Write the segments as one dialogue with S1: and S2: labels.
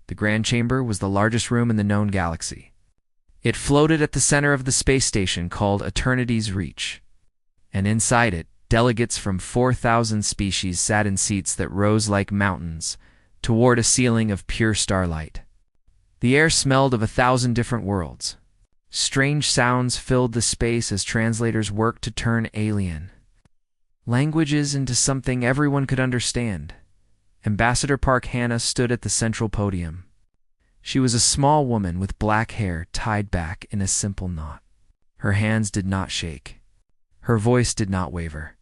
S1: The Grand Chamber was the largest room in the known galaxy. It floated at the center of the space station called Eternity's Reach, and inside it, delegates from 4,000 species sat in seats that rose like mountains toward a ceiling of pure starlight. The air smelled of 1,000 different worlds. Strange sounds filled the space as translators worked to turn alien languages into something everyone could understand. Ambassador Park Hannah stood at the central podium. She was a small woman with black hair tied back in a simple knot. Her hands did not shake. Her voice did not waver.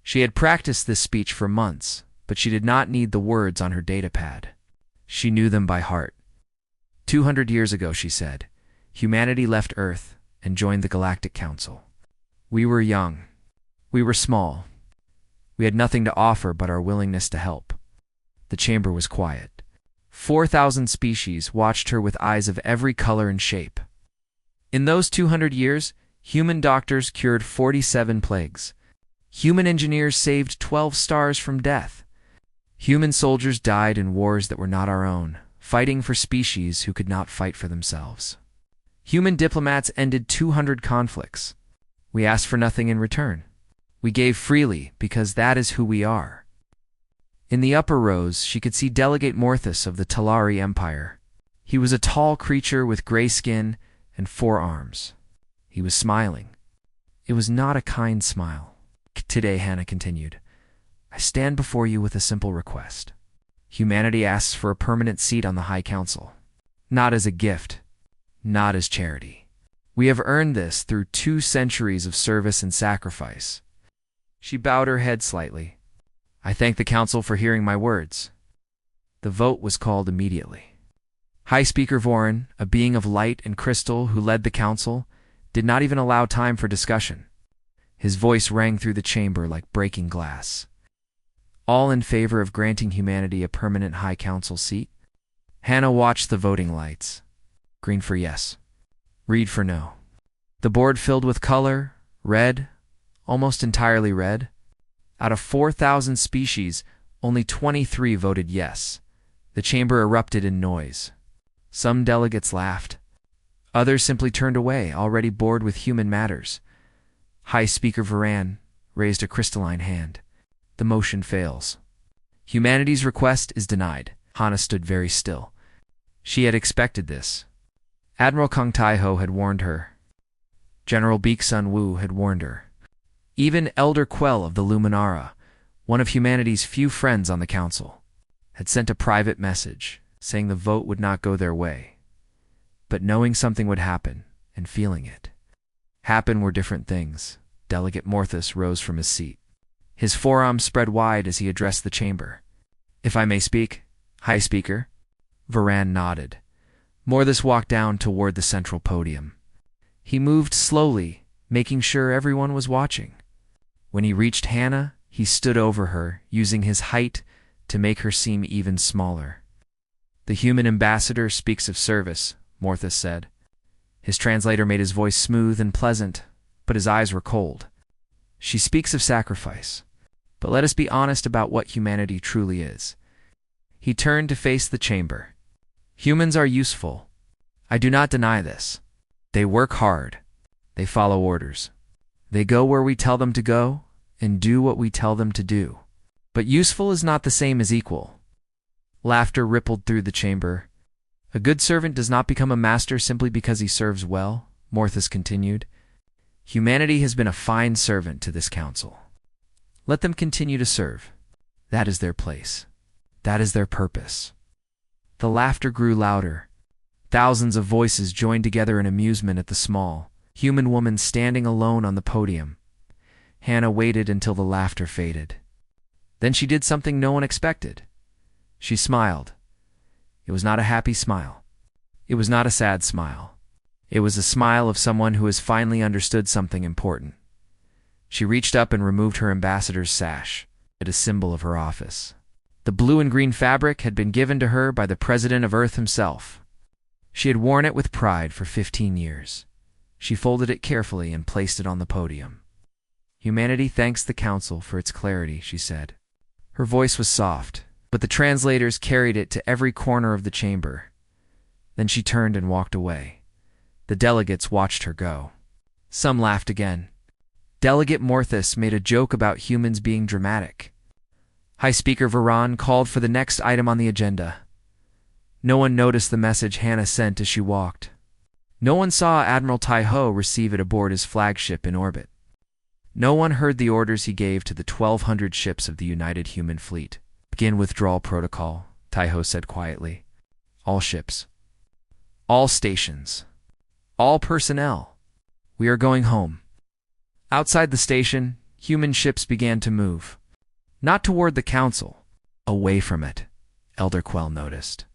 S1: She had practiced this speech for months, but she did not need the words on her datapad. She knew them by heart. 200 years ago, she said, humanity left Earth and joined the Galactic Council. We were young. We were small. We had nothing to offer but our willingness to help. The chamber was quiet. 4,000 species watched her with eyes of every color and shape. In those 200 years, human doctors cured 47 plagues. Human engineers saved 12 stars from death. Human soldiers died in wars that were not our own, fighting for species who could not fight for themselves. Human diplomats ended 200 conflicts. We asked for nothing in return. We gave freely because that is who we are. In the upper rows, she could see Delegate Morthus of the Talari Empire. He was a tall creature with gray skin and 4 arms. He was smiling. It was not a kind smile. Today, Hannah continued, I stand before you with a simple request. Humanity asks for a permanent seat on the High Council. Not as a gift, not as charity. We have earned this through 2 centuries of service and sacrifice. She bowed her head slightly. I thank the Council for hearing my words. The vote was called immediately. High Speaker Voran, a being of light and crystal who led the Council, did not even allow time for discussion. His voice rang through the chamber like breaking glass. All in favor of granting humanity a permanent High Council seat? Hannah watched the voting lights. Green for yes. Red for no. The board filled with color, red, almost entirely red. Out of 4,000 species, only 23 voted yes. The chamber erupted in noise. Some delegates laughed. Others simply turned away, already bored with human matters. High Speaker Voran raised a crystalline hand. The motion fails. Humanity's request is denied. Hannah stood very still. She had expected this. Admiral Kong Tai-ho had warned her. General Beek Sun Woo had warned her. Even Elder Quell of the Luminara, one of humanity's few friends on the Council, had sent a private message saying the vote would not go their way. But knowing something would happen and feeling it happen were different things. Delegate Morthus rose from his seat. His forearms spread wide as he addressed the chamber. If I may speak, High Speaker. Voran nodded. Morthus walked down toward the central podium. He moved slowly, making sure everyone was watching. When he reached Hannah, he stood over her, using his height to make her seem even smaller. The human ambassador speaks of service, Morthus said. His translator made his voice smooth and pleasant, but his eyes were cold. She speaks of sacrifice, but let us be honest about what humanity truly is. He turned to face the chamber. Humans are useful. I do not deny this. They work hard. They follow orders. They go where we tell them to go and do what we tell them to do. But useful is not the same as equal. Laughter rippled through the chamber. A good servant does not become a master simply because he serves well, Morthus continued. Humanity has been a fine servant to this council. Let them continue to serve. That is their place. That is their purpose. The laughter grew louder. Thousands of voices joined together in amusement at the small, human woman standing alone on the podium. Hannah waited until the laughter faded. Then she did something no one expected. She smiled. It was not a happy smile. It was not a sad smile. It was a smile of someone who has finally understood something important. She reached up and removed her ambassador's sash, a symbol of her office. The blue and green fabric had been given to her by the President of Earth himself. She had worn it with pride for 15 years. She folded it carefully and placed it on the podium. Humanity thanks the Council for its clarity, she said. Her voice was soft, but the translators carried it to every corner of the chamber. Then she turned and walked away. The delegates watched her go. Some laughed again. Delegate Morthus made a joke about humans being dramatic. High Speaker Varan called for the next item on the agenda. No one noticed the message Hannah sent as she walked. No one saw Admiral Tai-Ho receive it aboard his flagship in orbit. No one heard the orders he gave to the 1,200 ships of the United Human Fleet. "Begin withdrawal protocol," Tai-Ho said quietly. "All ships. All stations. All personnel. We are going home." Outside the station, human ships began to move. Not toward the Council. Away from it, Elder Quell noticed.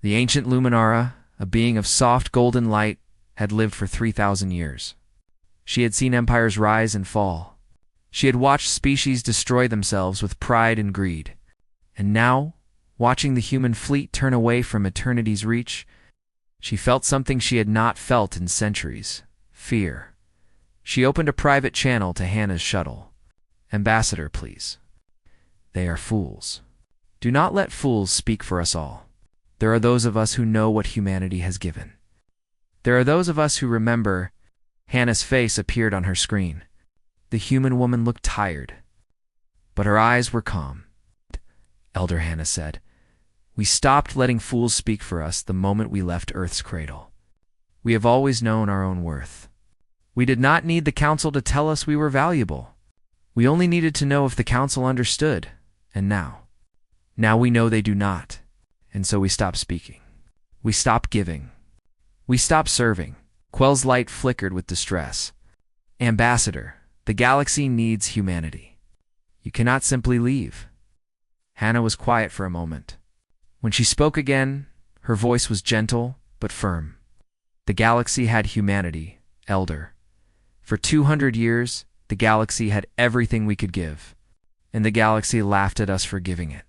S1: The ancient Luminara, a being of soft golden light, had lived for 3,000 years. She had seen empires rise and fall. She had watched species destroy themselves with pride and greed. And now, watching the human fleet turn away from eternity's reach, she felt something she had not felt in centuries: fear. She opened a private channel to Hannah's shuttle. "Ambassador, please." "They are fools. Do not let fools speak for us all. There are those of us who know what humanity has given. There are those of us who remember." Hannah's face appeared on her screen. The human woman looked tired, but her eyes were calm. "Elder Hannah said, we stopped letting fools speak for us the moment we left Earth's cradle. We have always known our own worth. We did not need the Council to tell us we were valuable. We only needed to know if the Council understood, and now we know they do not, and so we stop speaking. We stop giving. We stop serving." Quell's light flickered with distress. "Ambassador, the galaxy needs humanity. You cannot simply leave." Hannah was quiet for a moment. When she spoke again, her voice was gentle but firm. "The galaxy had humanity, Elder. For 200 years, the galaxy had everything we could give, and the galaxy laughed at us for giving it.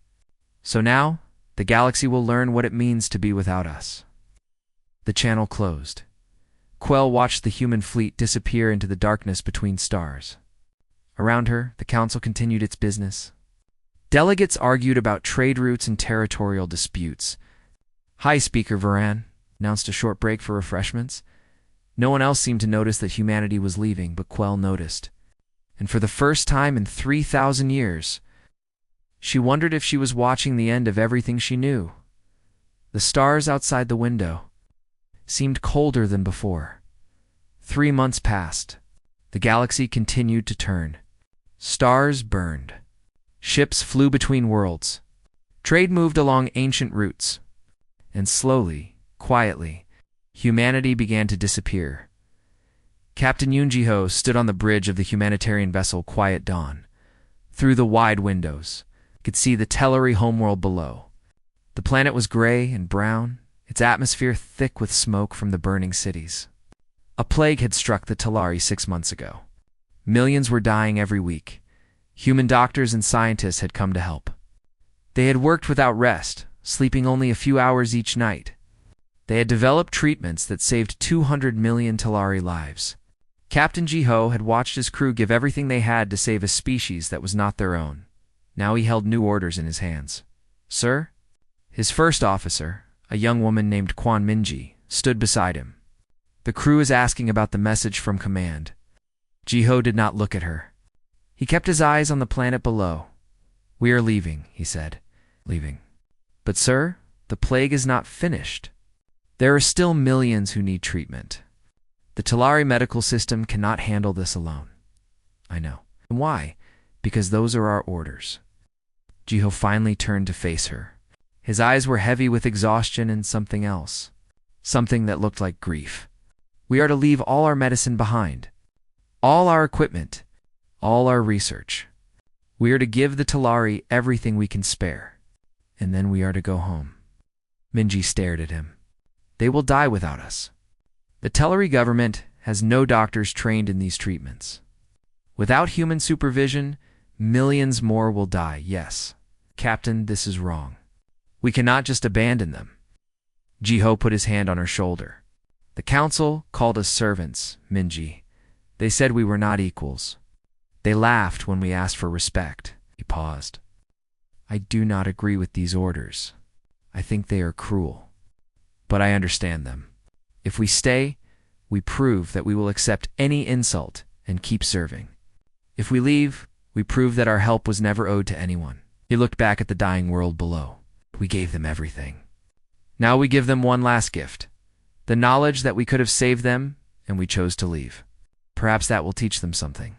S1: So now, the galaxy will learn what it means to be without us." The channel closed. Quell watched the human fleet disappear into the darkness between stars. Around her, the Council continued its business. Delegates argued about trade routes and territorial disputes. High Speaker Varan announced a short break for refreshments. No one else seemed to notice that humanity was leaving, but Quell noticed. And for the first time in 3,000 years, she wondered if she was watching the end of everything she knew. The stars outside the window seemed colder than before. 3 months passed. The galaxy continued to turn. Stars burned. Ships flew between worlds. Trade moved along ancient routes. And slowly, quietly, humanity began to disappear. Captain Yoon-Ji-ho stood on the bridge of the humanitarian vessel Quiet Dawn. Through the wide windows, he could see the Tellary homeworld below. The planet was gray and brown, its atmosphere thick with smoke from the burning cities. A plague had struck the Tellari 6 months ago. Millions were dying every week. Human doctors and scientists had come to help. They had worked without rest, sleeping only a few hours each night. They had developed treatments that saved 200 million Tellari lives. Captain Ji-ho had watched his crew give everything they had to save a species that was not their own. Now he held new orders in his hands. "Sir?" His first officer, a young woman named Kwon Min-ji, stood beside him. "The crew is asking about the message from command." Ji-ho did not look at her. He kept his eyes on the planet below. "We are leaving," he said. "Leaving. But sir, the plague is not finished. There are still millions who need treatment. The Tellari medical system cannot handle this alone." "I know." "And why?" "Because those are our orders." Ji-ho finally turned to face her. His eyes were heavy with exhaustion and something else. Something that looked like grief. "We are to leave all our medicine behind. All our equipment. All our research. We are to give the Tellari everything we can spare. And then we are to go home." Minji stared at him. "They will die without us. The Tellari government has no doctors trained in these treatments. Without human supervision, millions more will die, yes. Captain, this is wrong. We cannot just abandon them." Ji-ho put his hand on her shoulder. "The Council called us servants, Minji. They said we were not equals. They laughed when we asked for respect." He paused. I do not agree with these orders. I think they are cruel. But I understand them. If we stay, we prove that we will accept any insult and keep serving. If we leave, we prove that our help was never owed to anyone. He looked back at the dying world below. We gave them everything. Now we give them one last gift. The knowledge that we could have saved them, and we chose to leave. Perhaps that will teach them something.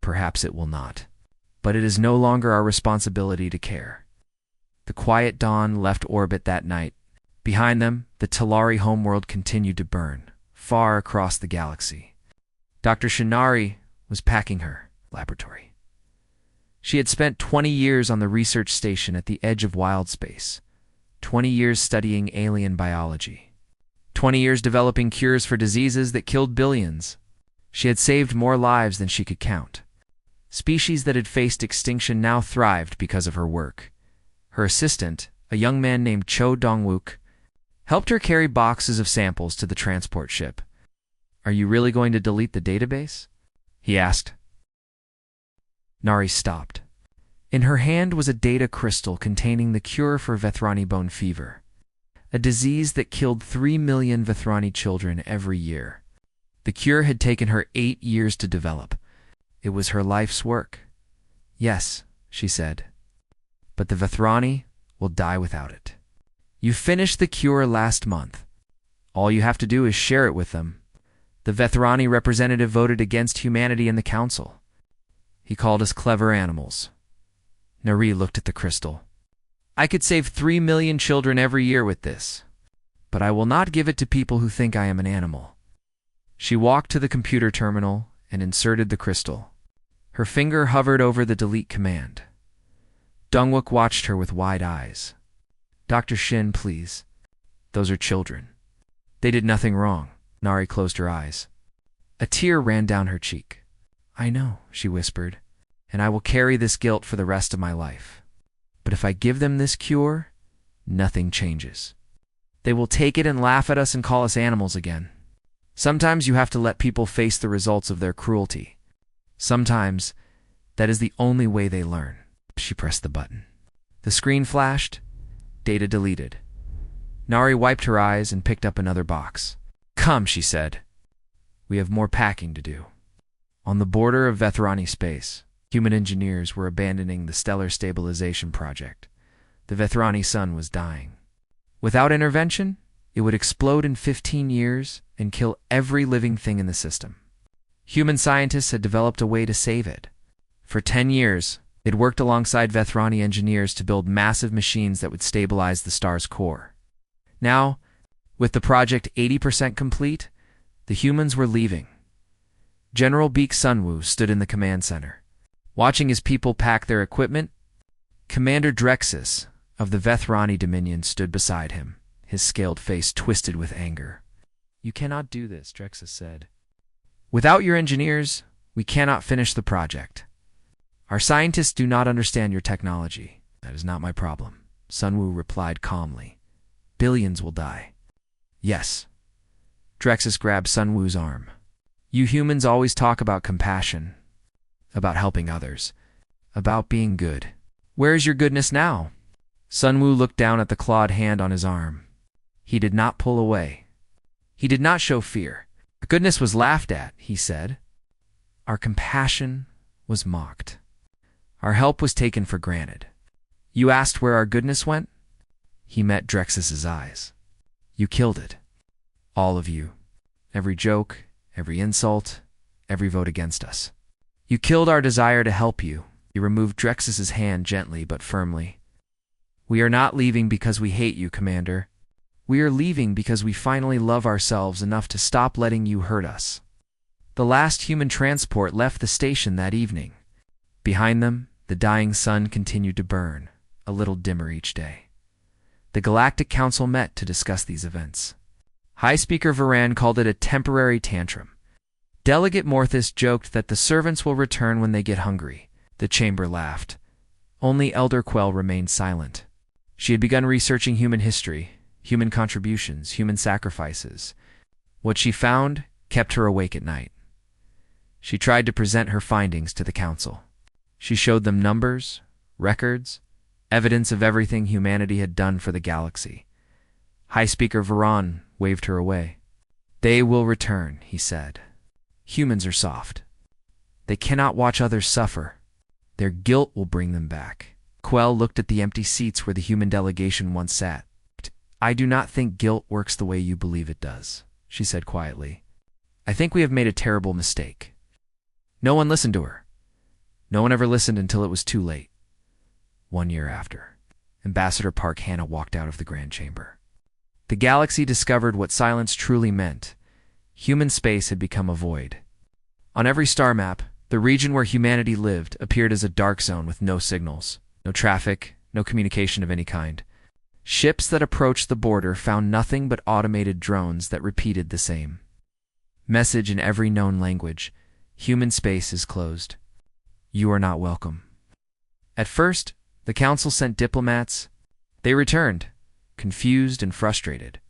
S1: Perhaps it will not. But it is no longer our responsibility to care. The quiet dawn left orbit that night. Behind them, the Talari homeworld continued to burn, far across the galaxy. Dr. Shinari was packing her laboratory. She had spent 20 years on the research station at the edge of wild space, 20 years studying alien biology, 20 years developing cures for diseases that killed billions. She had saved more lives than she could count. Species that had faced extinction now thrived because of her work. Her assistant, a young man named Cho Dongwook, helped her carry boxes of samples to the transport ship. "Are you really going to delete the database?" he asked. Nari stopped. In her hand was a data crystal containing the cure for Vethrani bone fever, a disease that killed 3 million Vethrani children every year. The cure had taken her 8 years to develop. It was her life's work. "Yes," she said, "but the Vethrani will die without it. You finished the cure last month. All you have to do is share it with them." The Vethrani representative voted against humanity in the council. He called us clever animals. Nari looked at the crystal. "I could save 3 million children every year with this, but I will not give it to people who think I am an animal." She walked to the computer terminal and inserted the crystal. Her finger hovered over the delete command. Dongwook watched her with wide eyes. "Dr. Shin, please. Those are children. They did nothing wrong." Nari closed her eyes. A tear ran down her cheek. "I know," she whispered, "and I will carry this guilt for the rest of my life. But if I give them this cure, nothing changes. They will take it and laugh at us and call us animals again. Sometimes you have to let people face the results of their cruelty. Sometimes that is the only way they learn." She pressed the button. The screen flashed. Data deleted. Nari wiped her eyes and picked up another box. "Come," she said. "We have more packing to do." On the border of Vethrani space, human engineers were abandoning the stellar stabilization project. The Vethrani sun was dying. Without intervention, it would explode in 15 years and kill every living thing in the system. Human scientists had developed a way to save it. For 10 years, they'd worked alongside Vethrani engineers to build massive machines that would stabilize the star's core. Now, with the project 80% complete, the humans were leaving. General Beek Sunwoo stood in the command center. Watching his people pack their equipment, Commander Drexus of the Vethrani Dominion stood beside him, his scaled face twisted with anger. "You cannot do this," Drexus said. "Without your engineers, we cannot finish the project. Our scientists do not understand your technology. That is not my problem," Sunwoo replied calmly. "Billions will die." "Yes." Drexus grabbed Sunwoo's arm. "You humans always talk about compassion, about helping others, about being good. Where is your goodness now?" Sunwoo looked down at the clawed hand on his arm. He did not pull away. He did not show fear. Our goodness was laughed at, he said. Our compassion was mocked. Our help was taken for granted. "You asked where our goodness went?" He met Drexus's eyes. "You killed it. All of you. Every joke, every insult, every vote against us. You killed our desire to help you." He removed Drexus's hand gently but firmly. "We are not leaving because we hate you, Commander. We are leaving because we finally love ourselves enough to stop letting you hurt us." The last human transport left the station that evening. Behind them, the dying sun continued to burn, a little dimmer each day. The Galactic Council met to discuss these events. High Speaker Varan called it a temporary tantrum. Delegate Morthus joked that the servants will return when they get hungry. The chamber laughed. Only Elder Quell remained silent. She had begun researching human history, human contributions, human sacrifices. What she found kept her awake at night. She tried to present her findings to the council. She showed them numbers, records, evidence of everything humanity had done for the galaxy. High Speaker Varan waved her away. "They will return," he said. "Humans are soft. They cannot watch others suffer. Their guilt will bring them back." Quell looked at the empty seats where the human delegation once sat. "I do not think guilt works the way you believe it does," she said quietly. "I think we have made a terrible mistake." No one listened to her. No one ever listened until it was too late. 1 year after, Ambassador Park Hannah walked out of the Grand Chamber. The galaxy discovered what silence truly meant. Human space had become a void. On every star map, the region where humanity lived appeared as a dark zone with no signals, no traffic, no communication of any kind. Ships that approached the border found nothing but automated drones that repeated the same message in every known language: human space is closed. You are not welcome. At first, the Council sent diplomats. They returned, confused and frustrated.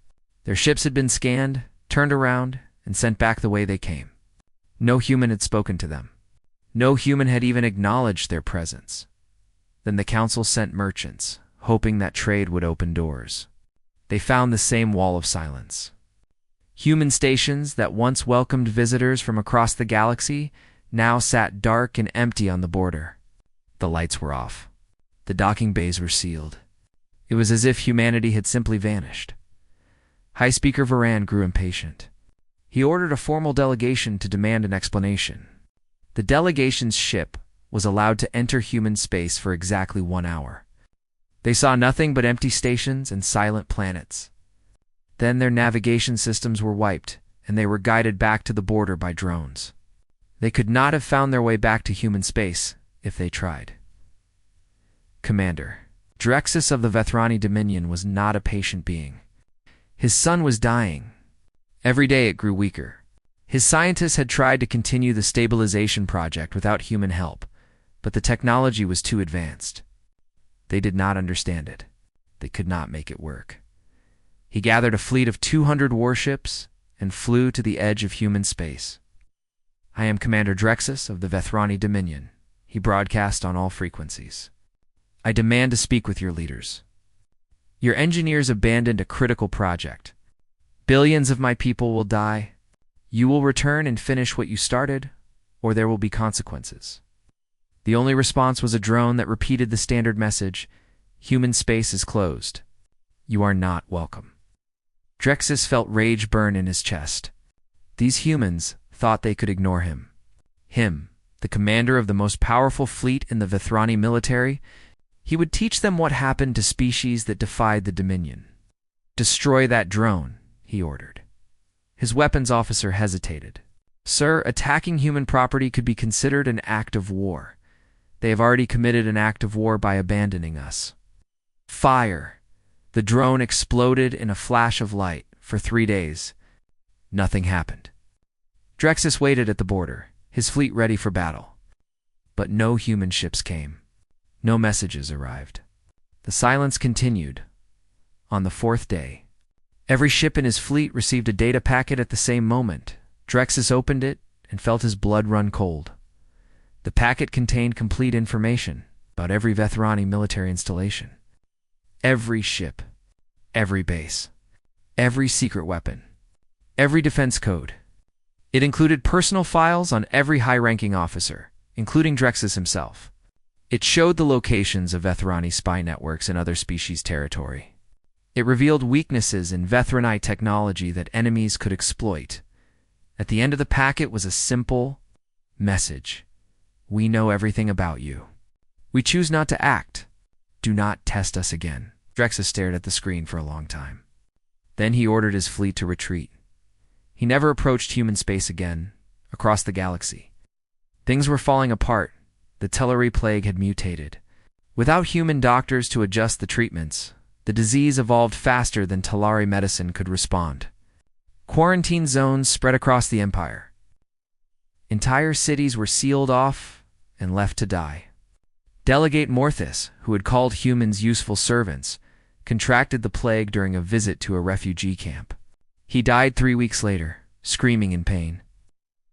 S1: Their ships had been scanned, turned around, and sent back the way they came. No human had spoken to them. No human had even acknowledged their presence. Then the Council sent merchants, hoping that trade would open doors. They found the same wall of silence. Human stations that once welcomed visitors from across the galaxy now sat dark and empty on the border. The lights were off. The docking bays were sealed. It was as if humanity had simply vanished. High Speaker Varan grew impatient. He ordered a formal delegation to demand an explanation. The delegation's ship was allowed to enter human space for exactly 1 hour. They saw nothing but empty stations and silent planets. Then their navigation systems were wiped, and they were guided back to the border by drones. They could not have found their way back to human space if they tried. Commander Drexus of the Vethrani Dominion was not a patient being. His sun was dying. Every day it grew weaker. His scientists had tried to continue the stabilization project without human help, but the technology was too advanced. They did not understand it. They could not make it work. He gathered a fleet of 200 warships and flew to the edge of human space. "I am Commander Drexus of the Vethrani Dominion," he broadcast on all frequencies. "I demand to speak with your leaders. Your engineers abandoned a critical project. Billions of my people will die. You will return and finish what you started, or there will be consequences." The only response was a drone that repeated the standard message: "Human space is closed. You are not welcome." Drexus felt rage burn in his chest. These humans thought they could ignore him. Him, the commander of the most powerful fleet in the Vethrani military. He would teach them what happened to species that defied the Dominion. "Destroy that drone," he ordered. His weapons officer hesitated. "Sir, attacking human property could be considered an act of war. They have already committed an act of war by abandoning us." Fire! The drone exploded in a flash of light. For 3 days, nothing happened. Drexus waited at the border, his fleet ready for battle. But no human ships came. No messages arrived. The silence continued. On the 4th day, every ship in his fleet received a data packet at the same moment. Drexus opened it and felt his blood run cold. The packet contained complete information about every Vethrani military installation. Every ship, every base, every secret weapon, every defense code. It included personal files on every high-ranking officer, including Drexus himself. It showed the locations of Vethrani spy networks in other species' territory. It revealed weaknesses in Vethrani technology that enemies could exploit. At the end of the packet was a simple message: "We know everything about you. We choose not to act. Do not test us again." Drexus stared at the screen for a long time. Then he ordered his fleet to retreat. He never approached human space again, across the galaxy. Things were falling apart. The Telluri plague had mutated. Without human doctors to adjust the treatments, the disease evolved faster than Telluri medicine could respond. Quarantine zones spread across the empire. Entire cities were sealed off and left to die. Delegate Morthus, who had called humans useful servants, contracted the plague during a visit to a refugee camp. He died 3 weeks later, screaming in pain,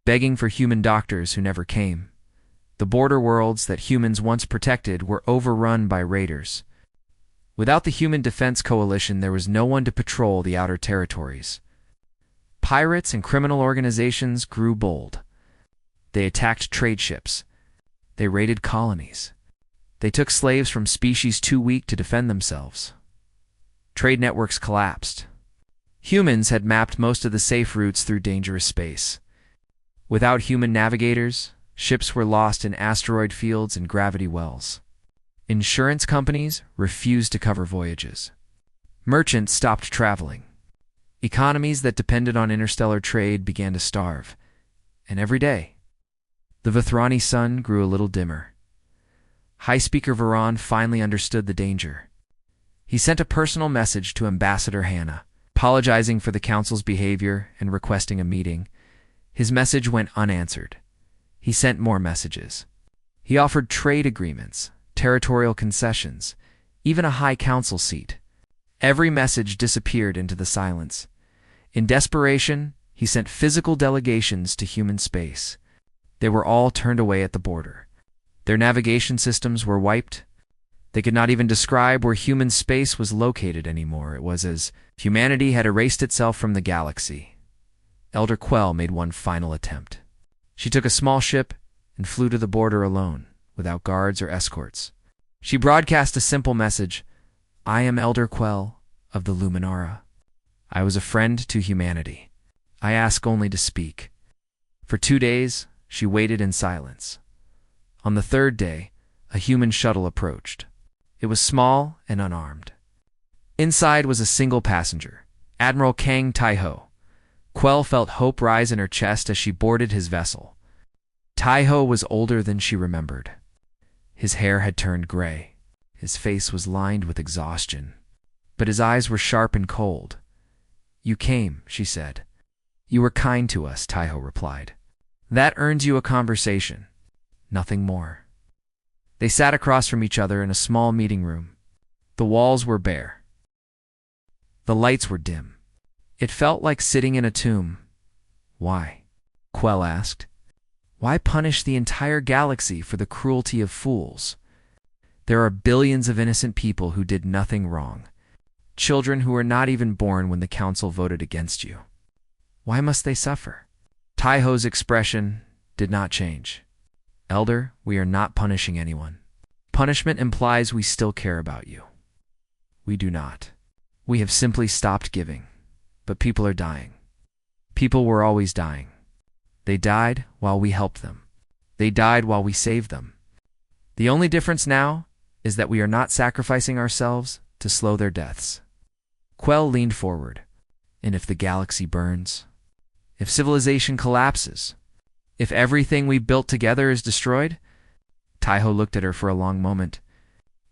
S1: begging for human doctors who never came. The border worlds that humans once protected were overrun by raiders. Without the Human Defense Coalition, there was no one to patrol the outer territories. Pirates and criminal organizations grew bold. They attacked trade ships. They raided colonies. They took slaves from species too weak to defend themselves. Trade networks collapsed. Humans had mapped most of the safe routes through dangerous space. Without human navigators, ships were lost in asteroid fields and gravity wells. Insurance companies refused to cover voyages. Merchants stopped traveling. Economies that depended on interstellar trade began to starve. And every day, the Vethrani sun grew a little dimmer. High Speaker Varan finally understood the danger. He sent a personal message to Ambassador Hannah, apologizing for the Council's behavior and requesting a meeting. His message went unanswered. He sent more messages. He offered trade agreements, territorial concessions, even a high council seat. Every message disappeared into the silence. In desperation, he sent physical delegations to human space. They were all turned away at the border. Their navigation systems were wiped. They could not even describe where human space was located anymore. It was as if humanity had erased itself from the galaxy. Elder Quell made one final attempt. She took a small ship and flew to the border alone, without guards or escorts. She broadcast a simple message: "I am Elder Quell of the Luminara. I was a friend to humanity. I ask only to speak." For 2 days, she waited in silence. On the third day, a human shuttle approached. It was small and unarmed. Inside was a single passenger, Admiral Kang Taiho. Quell felt hope rise in her chest as she boarded his vessel. Taiho was older than she remembered. His hair had turned gray. His face was lined with exhaustion. But his eyes were sharp and cold. "You came," she said. "You were kind to us," Taiho replied. "That earns you a conversation. Nothing more." They sat across from each other in a small meeting room. The walls were bare. The lights were dim. It felt like sitting in a tomb. "Why?" Quell asked. "Why punish the entire galaxy for the cruelty of fools? There are billions of innocent people who did nothing wrong. Children who were not even born when the Council voted against you. Why must they suffer?" Taiho's expression did not change. "Elder, we are not punishing anyone. Punishment implies we still care about you. We do not. We have simply stopped giving. But people are dying. People were always dying. They died while we helped them. They died while we saved them. The only difference now is that we are not sacrificing ourselves to slow their deaths." Quell leaned forward. "And if the galaxy burns? If civilization collapses? If everything we built together is destroyed?" Taiho looked at her for a long moment.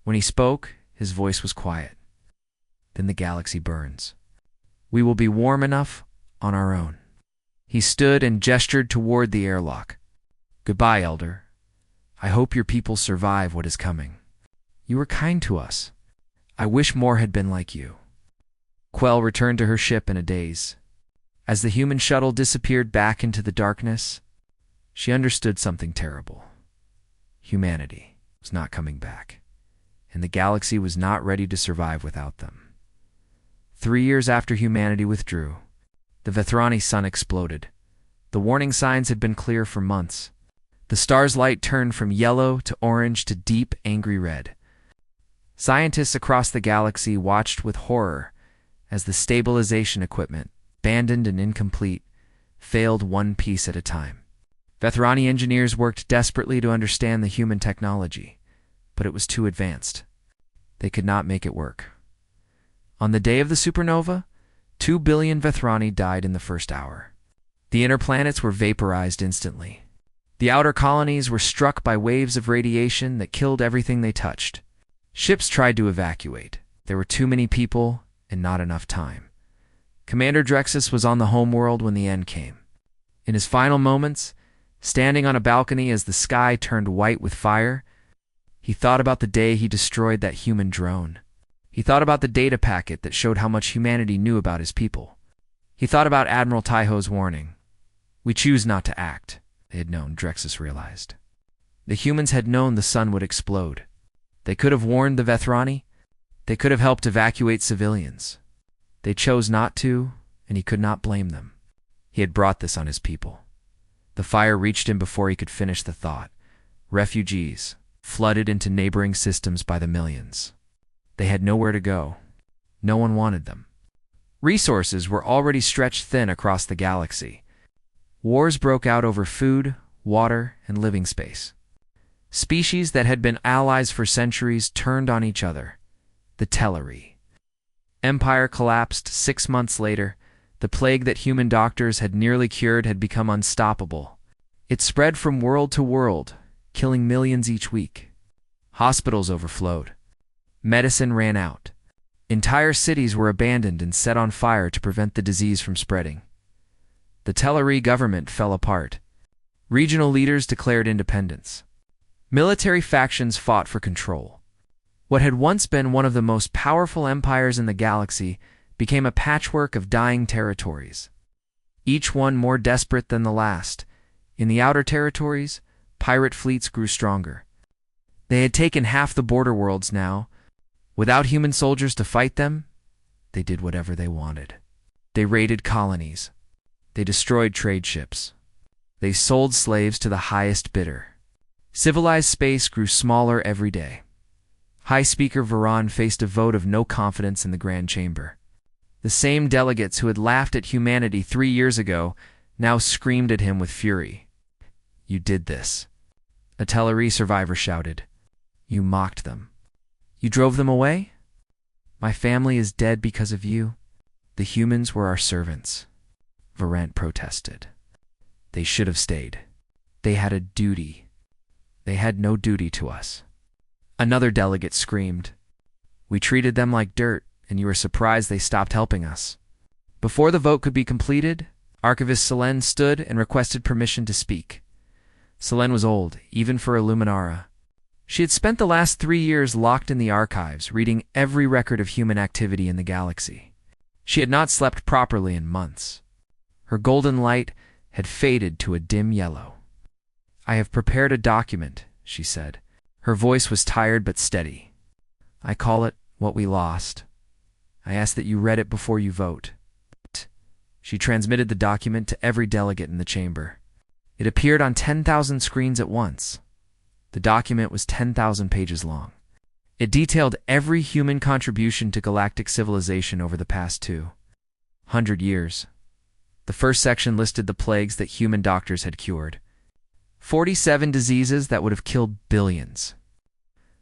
S1: When he spoke, his voice was quiet. "Then the galaxy burns. We will be warm enough on our own." He stood and gestured toward the airlock. "Goodbye, Elder. I hope your people survive what is coming. You were kind to us. I wish more had been like you." Quell returned to her ship in a daze. As the human shuttle disappeared back into the darkness, she understood something terrible. Humanity was not coming back, and the galaxy was not ready to survive without them. 3 years after humanity withdrew, the Vethrani sun exploded. The warning signs had been clear for months. The star's light turned from yellow to orange to deep, angry red. Scientists across the galaxy watched with horror as the stabilization equipment, abandoned and incomplete, failed one piece at a time. Vethrani engineers worked desperately to understand the human technology, but it was too advanced. They could not make it work. On the day of the supernova, 2 billion Vethrani died in the first hour. The inner planets were vaporized instantly. The outer colonies were struck by waves of radiation that killed everything they touched. Ships tried to evacuate. There were too many people and not enough time. Commander Drexus was on the homeworld when the end came. In his final moments, standing on a balcony as the sky turned white with fire, he thought about the day he destroyed that human drone. He thought about the data packet that showed how much humanity knew about his people. He thought about Admiral Taiho's warning. "We choose not to act," they had known, Drexus realized. The humans had known the sun would explode. They could have warned the Vethrani. They could have helped evacuate civilians. They chose not to, and he could not blame them. He had brought this on his people. The fire reached him before he could finish the thought. Refugees flooded into neighboring systems by the millions. They had nowhere to go. No one wanted them. Resources were already stretched thin across the galaxy. Wars broke out over food, water, and living space. Species that had been allies for centuries turned on each other. The Telleri. Empire collapsed 6 months later. The plague that human doctors had nearly cured had become unstoppable. It spread from world to world, killing millions each week. Hospitals overflowed. Medicine ran out. Entire cities were abandoned and set on fire to prevent the disease from spreading. The Telleri government fell apart. Regional leaders declared independence. Military factions fought for control. What had once been one of the most powerful empires in the galaxy became a patchwork of dying territories, each one more desperate than the last. In the outer territories, pirate fleets grew stronger. They had taken half the border worlds now. Without human soldiers to fight them, they did whatever they wanted. They raided colonies. They destroyed trade ships. They sold slaves to the highest bidder. Civilized space grew smaller every day. High Speaker Varan faced a vote of no confidence in the Grand Chamber. The same delegates who had laughed at humanity 3 years ago now screamed at him with fury. "You did this," a Telleri survivor shouted. "You mocked them. You drove them away? My family is dead because of you. The humans were our servants," Varant protested. "They should have stayed. They had a duty. They had no duty to us." Another delegate screamed. "We treated them like dirt, and you were surprised they stopped helping us." Before the vote could be completed, Archivist Selene stood and requested permission to speak. Selene was old, even for a Luminara. She had spent the last 3 years locked in the archives, reading every record of human activity in the galaxy. She had not slept properly in months. Her golden light had faded to a dim yellow. "I have prepared a document," she said. Her voice was tired but steady. "I call it What We Lost. I ask that you read it before you vote." She transmitted the document to every delegate in the chamber. It appeared on 10,000 screens at once. The document was 10,000 pages long. It detailed every human contribution to galactic civilization over the past 200 years. The first section listed the plagues that human doctors had cured. 47 diseases that would have killed billions.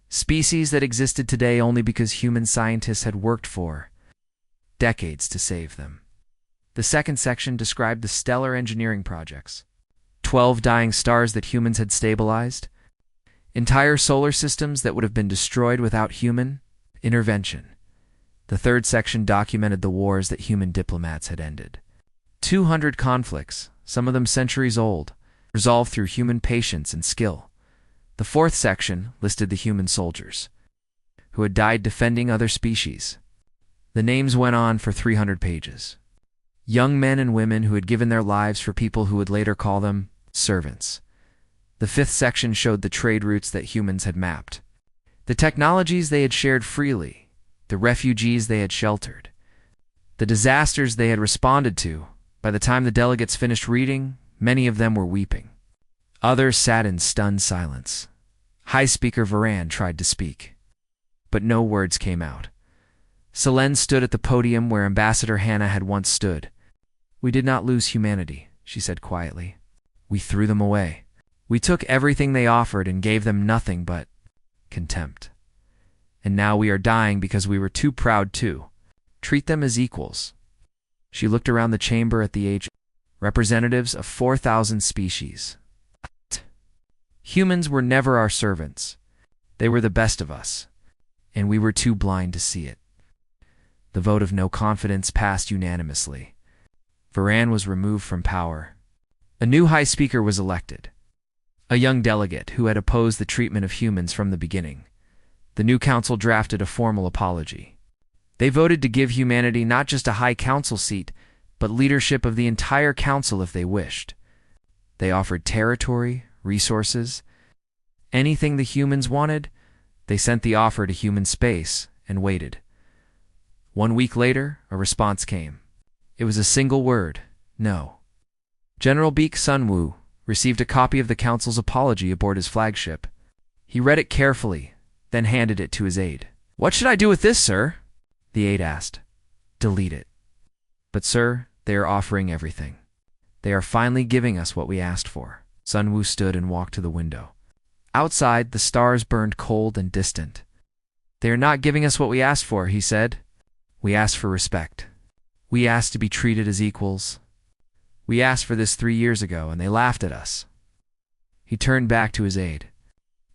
S1: Species that existed today only because human scientists had worked for decades to save them. The second section described the stellar engineering projects. 12 dying stars that humans had stabilized. Entire solar systems that would have been destroyed without human intervention. The third section documented the wars that human diplomats had ended. 200 conflicts, some of them centuries old, resolved through human patience and skill. The fourth section listed the human soldiers, who had died defending other species. The names went on for 300 pages. Young men and women who had given their lives for people who would later call them servants. The fifth section showed the trade routes that humans had mapped, the technologies they had shared freely, the refugees they had sheltered, the disasters they had responded to. By the time the delegates finished reading, many of them were weeping. Others sat in stunned silence. High Speaker Varan tried to speak, but no words came out. Selene stood at the podium where Ambassador Hannah had once stood. "We did not lose humanity," she said quietly. "We threw them away. We took everything they offered and gave them nothing but contempt. And now we are dying because we were too proud to treat them as equals." She looked around the chamber at the representatives of 4,000 species. Humans were never our servants. They were the best of us, and we were too blind to see it. The vote of no confidence passed unanimously. Varan was removed from power. A new High Speaker was elected, a young delegate who had opposed the treatment of humans from the beginning. The new council drafted a formal apology. They voted to give humanity not just a high council seat, but leadership of the entire council if they wished. They offered territory, resources, anything the humans wanted. They sent the offer to human space, and waited. 1 week later, a response came. It was a single word: no. General Beek Sunwoo received a copy of the Council's apology aboard his flagship. He read it carefully, then handed it to his aide. "What should I do with this, sir?" the aide asked. "Delete it." "But sir, they are offering everything. They are finally giving us what we asked for." Sunwoo stood and walked to the window. Outside, the stars burned cold and distant. "They are not giving us what we asked for," he said. "We asked for respect. We asked to be treated as equals. We asked for this 3 years ago, and they laughed at us." He turned back to his aide.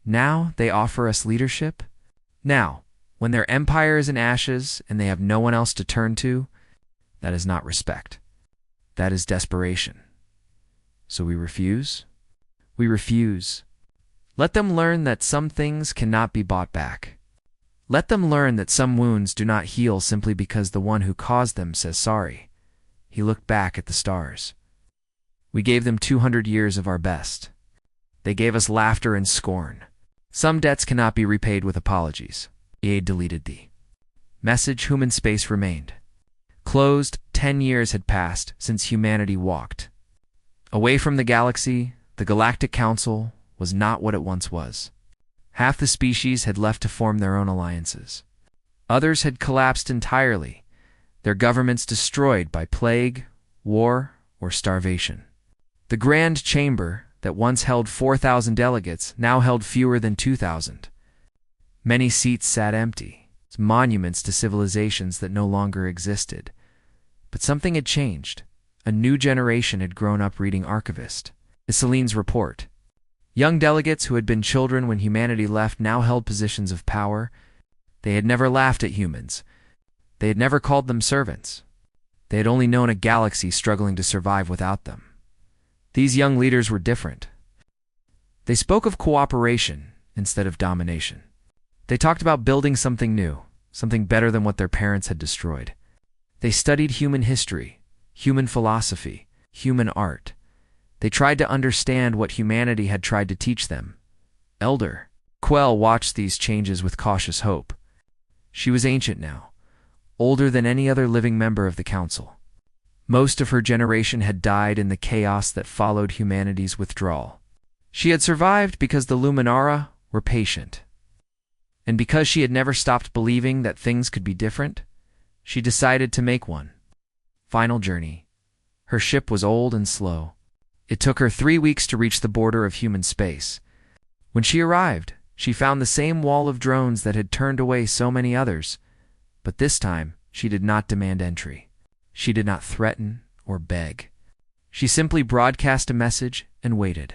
S1: "Now they offer us leadership? Now, when their empire is in ashes and they have no one else to turn to? That is not respect. That is desperation. So we refuse? We refuse. Let them learn that some things cannot be bought back. Let them learn that some wounds do not heal simply because the one who caused them says sorry." He looked back at the stars. "We gave them 200 years of our best. They gave us laughter and scorn. Some debts cannot be repaid with apologies." The aide deleted the message. Human space remained closed. 10 years had passed since humanity walked away from the galaxy. The Galactic Council was not what it once was. Half the species had left to form their own alliances. Others had collapsed entirely, their governments destroyed by plague, war, or starvation. The Grand Chamber, that once held 4,000 delegates, now held fewer than 2,000. Many seats sat empty, monuments to civilizations that no longer existed. But something had changed. A new generation had grown up reading Archivist, Celine's report. Young delegates who had been children when humanity left now held positions of power. They had never laughed at humans. They had never called them servants. They had only known a galaxy struggling to survive without them. These young leaders were different. They spoke of cooperation instead of domination. They talked about building something new, something better than what their parents had destroyed. They studied human history, human philosophy, human art. They tried to understand what humanity had tried to teach them. Elder Quell watched these changes with cautious hope. She was ancient now, older than any other living member of the council. Most of her generation had died in the chaos that followed humanity's withdrawal. She had survived because the Luminara were patient. And because she had never stopped believing that things could be different, she decided to make one. Final journey. Her ship was old and slow. It took her 3 weeks to reach the border of human space. When she arrived, she found the same wall of drones that had turned away so many others. But this time, she did not demand entry. She did not threaten or beg. She simply broadcast a message and waited.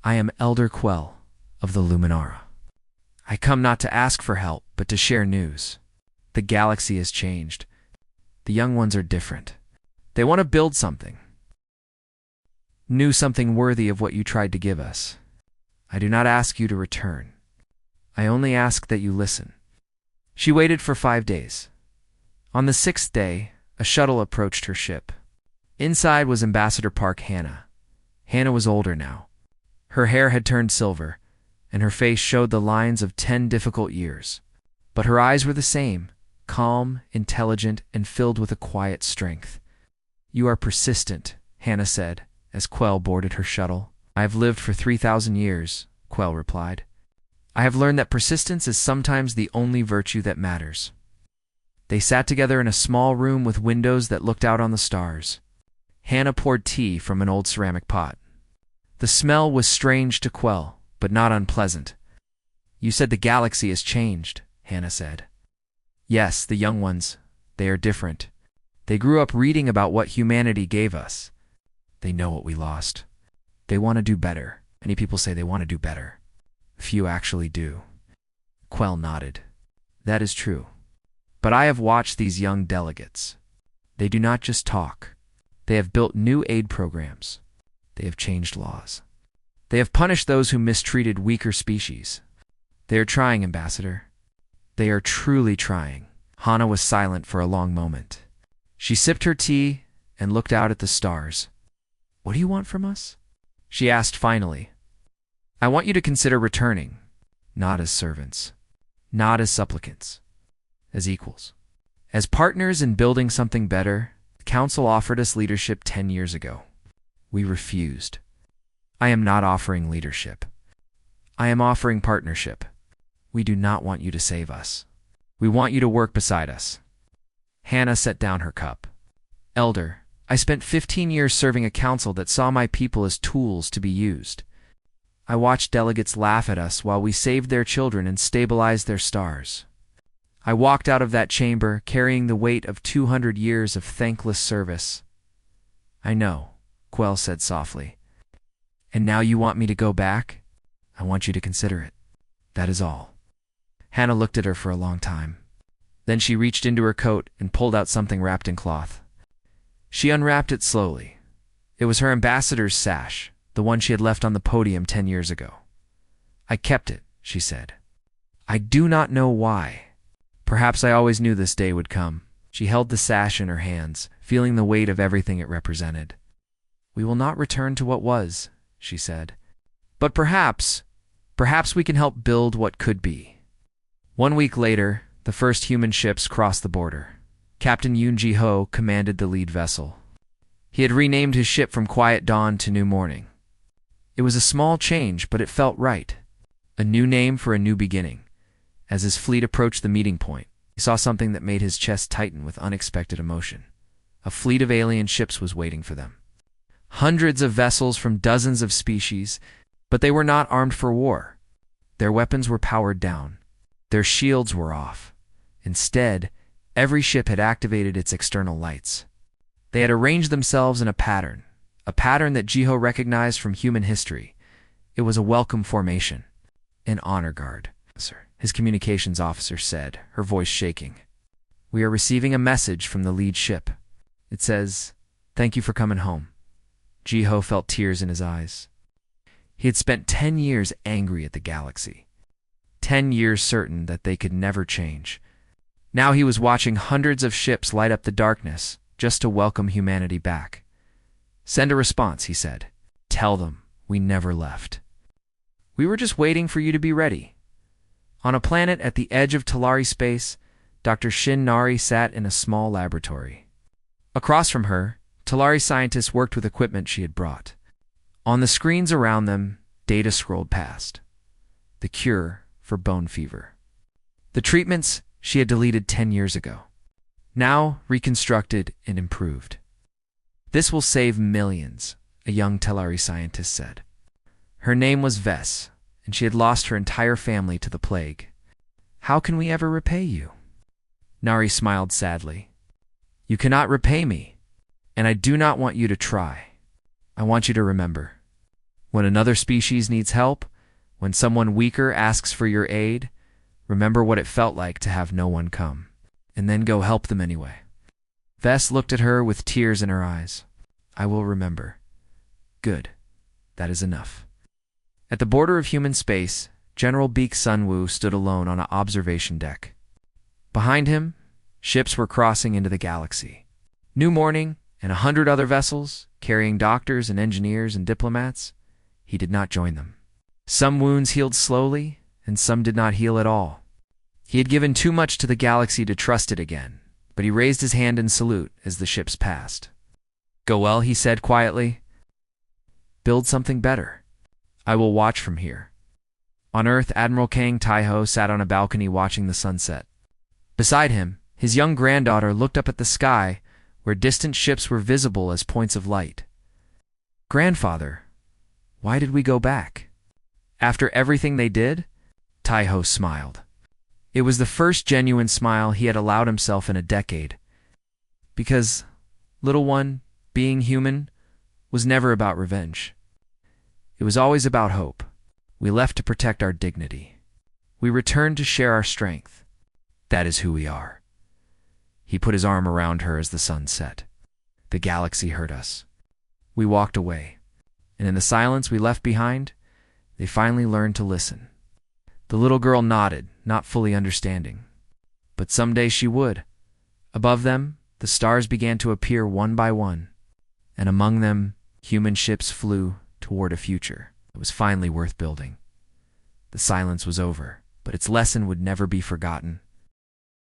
S1: "I am Elder Quell of the Luminara. I come not to ask for help, but to share news. The galaxy has changed. The young ones are different. They want to build something new, something worthy of what you tried to give us. I do not ask you to return. I only ask that you listen." She waited for 5 days. On the 6th day, a shuttle approached her ship. Inside was Ambassador Park Hannah. Hannah was older now. Her hair had turned silver, and her face showed the lines of 10 difficult years. But her eyes were the same, calm, intelligent, and filled with a quiet strength. "You are persistent," Hannah said, as Quell boarded her shuttle. "I have lived for 3,000 years, Quell replied. "I have learned that persistence is sometimes the only virtue that matters." They sat together in a small room with windows that looked out on the stars. Hannah poured tea from an old ceramic pot. The smell was strange to Quell, but not unpleasant. "You said the galaxy has changed," Hannah said. "Yes, the young ones. They are different. They grew up reading about what humanity gave us. They know what we lost. They want to do better. Many people say they want to do better. Few actually do." Quell nodded. "That is true. But I have watched these young delegates. They do not just talk. They have built new aid programs. They have changed laws. They have punished those who mistreated weaker species. They are trying, Ambassador. They are truly trying." Hannah was silent for a long moment. She sipped her tea and looked out at the stars. "What do you want from us?" she asked finally. "I want you to consider returning, not as servants, not as supplicants. as equals. As partners in building something better, the Council offered us leadership 10 years ago. We refused. I am not offering leadership. I am offering partnership. We do not want you to save us. We want you to work beside us. Hannah set down her cup. Elder, I spent 15 years serving a council that saw my people as tools to be used. I watched delegates laugh at us while we saved their children and stabilized their stars. I walked out of that chamber carrying the weight of 200 years of thankless service. I know, Quell said softly. And now you want me to go back? I want you to consider it. That is all. Hannah looked at her for a long time. Then she reached into her coat and pulled out something wrapped in cloth. She unwrapped it slowly. It was her ambassador's sash, the one she had left on the podium 10 years ago. I kept it, she said. I do not know why. Perhaps I always knew this day would come. She held the sash in her hands, feeling the weight of everything it represented. We will not return to what was, she said. But perhaps we can help build what could be. 1 week later, the first human ships crossed the border. Captain Yoon Ji-ho commanded the lead vessel. He had renamed his ship from Quiet Dawn to New Morning. It was a small change, but it felt right. A new name for a new beginning. As his fleet approached the meeting point, he saw something that made his chest tighten with unexpected emotion. A fleet of alien ships was waiting for them. Hundreds of vessels from dozens of species, but they were not armed for war. Their weapons were powered down. Their shields were off. Instead, every ship had activated its external lights. They had arranged themselves in a pattern that Ji-ho recognized from human history. It was a welcome formation. An honor guard, sir, his communications officer said, her voice shaking. We are receiving a message from the lead ship. It says, "Thank you for coming home." Ji-ho felt tears in his eyes. He had spent 10 years angry at the galaxy. 10 years certain that they could never change. Now he was watching hundreds of ships light up the darkness just to welcome humanity back. Send a response, he said. Tell them we never left. We were just waiting for you to be ready. On a planet at the edge of Talari space, Dr. Shin Nari sat in a small laboratory. Across from her, Talari scientists worked with equipment she had brought. On the screens around them, data scrolled past. The cure for bone fever. The treatments she had deleted 10 years ago. Now reconstructed and improved. This will save millions, a young Talari scientist said. Her name was Vess, and she had lost her entire family to the plague. How can we ever repay you? Nari smiled sadly. You cannot repay me, and I do not want you to try. I want you to remember. When another species needs help, when someone weaker asks for your aid, remember what it felt like to have no one come, and then go help them anyway. Vess looked at her with tears in her eyes. I will remember. Good. That is enough. At the border of human space, General Beek Sunwoo stood alone on an observation deck. Behind him, ships were crossing into the galaxy. New Morning and 100 other vessels, carrying doctors and engineers and diplomats, he did not join them. Some wounds healed slowly, and some did not heal at all. He had given too much to the galaxy to trust it again, but he raised his hand in salute as the ships passed. Go well, he said quietly. Build something better. I will watch from here. On Earth, Admiral Kang Tai-ho sat on a balcony watching the sunset. Beside him, his young granddaughter looked up at the sky, where distant ships were visible as points of light. Grandfather, why did we go back? After everything they did? Tai-ho smiled. It was the first genuine smile he had allowed himself in a decade. Because, little one, being human, was never about revenge. It was always about hope. We left to protect our dignity. We returned to share our strength. That is who we are. He put his arm around her as the sun set. The galaxy heard us. We walked away, and in the silence we left behind, they finally learned to listen. The little girl nodded, not fully understanding. But someday she would. Above them, the stars began to appear one by one, and among them, human ships flew toward a future that was finally worth building. The silence was over, but its lesson would never be forgotten.